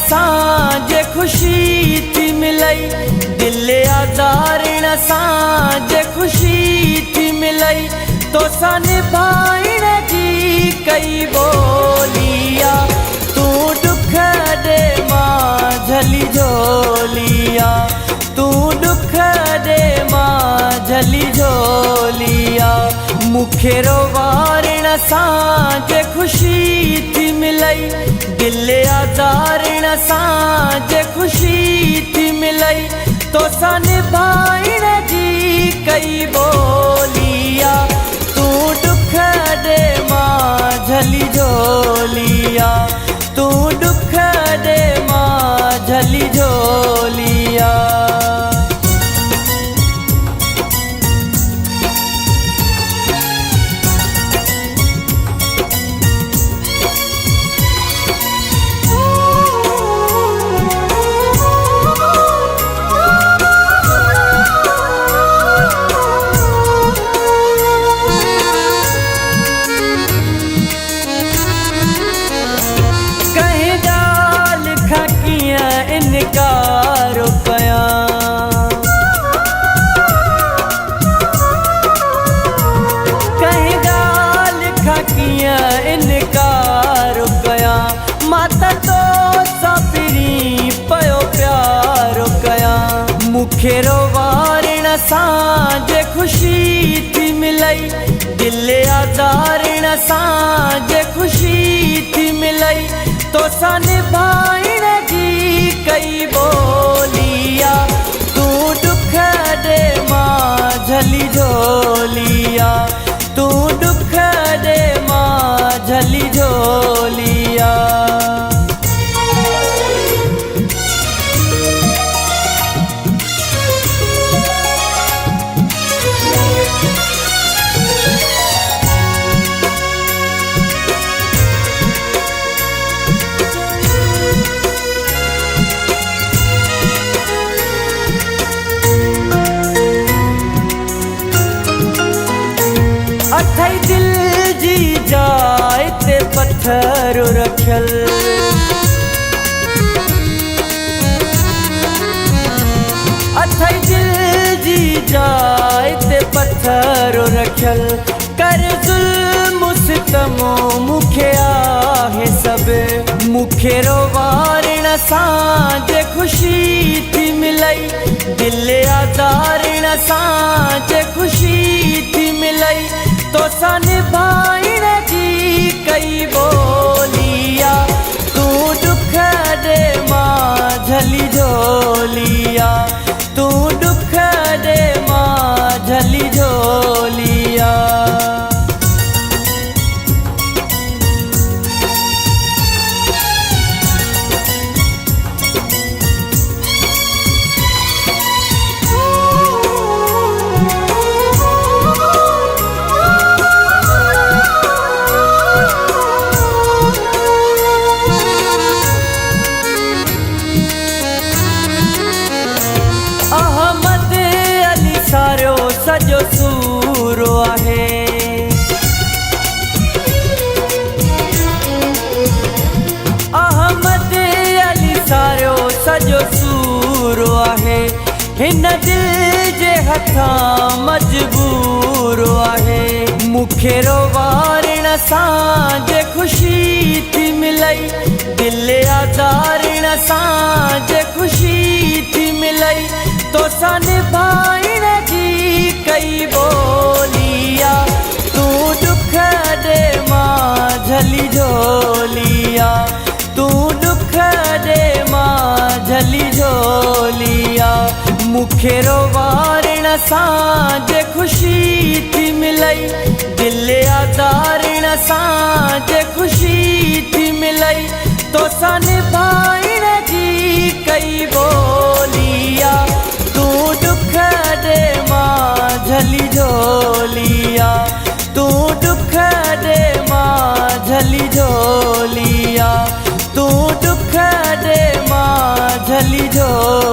सां ख़ुशी थी मिलई, दिल आज़ारण सां ख़ुशी थी मिलई, तोसां निभाइण जी कई बोलिया, तू दुख दे मां झली झोलिया, तू दुख दे मां झली झोलिया, मूंखे रोवारण सां ख़ुशी थी मिलई, दिल आज़ारण सां ख़ुशी थी मिलई, तोसां निभाइण जी कई बोलिया, तू दुख दे मां झली झोलिया, तू दुख दे मां झली झोलिया। इनकार कयां, कहीं ॻाल्हि खां कीअं इनकार कयां, मां त तोसां पहिरीं पियो प्यार कयां, मूंखे रोवारण सां ख़ुशी थी मिलई, दिल आज़ारण सां ख़ुशी थी मिलई, तोसां निभाइण जी कई बोलिया, तू दुख दे मां झली झोलिया, तू दुख दे मां झली झोलिया। अथई दिल जी जाइ ते पत्थर रखियल, अथई दिल जी जाइ ते पत्थर रखियल, कर ज़ुल्म सितम मूंखे आहे सभु, मूंखे रोवारण सां ख़ुशी थी मिलई, दिल आज़ारण सां ख़ुशी थी मिलई, तोसां निभाइण जी कई बोलिया, तू दुख दे मां झली झोलिया, तू दुख दे मां झली झोलिया। अहमद अली सारियो सॼो सूरो आहे, अहमद अली सारियो सॼो सूरो आहे, हिन दिल जे हथां मजबूर आहे, मूंखे रोवारण सां ख़ुशी थी मिलई, दिल आज़ारण सां ख़ुशी थी मिलई, तोसां निभाइण जी कई बोलिया, तू दुख दे मां झली झोलिया, तू दुख दे मां झली झोलिया, मूंखे रोवारण सां ख़ुशी थी मिलई, दिल आज़ारण सां ख़ुशी थी मिलई, तोसां निभाइण जी कई बोलिया, तू दुख दे मां झली झोलिया, तू दुख दे मां झली झोलिया, तू दुख दे मां झली झोलिया।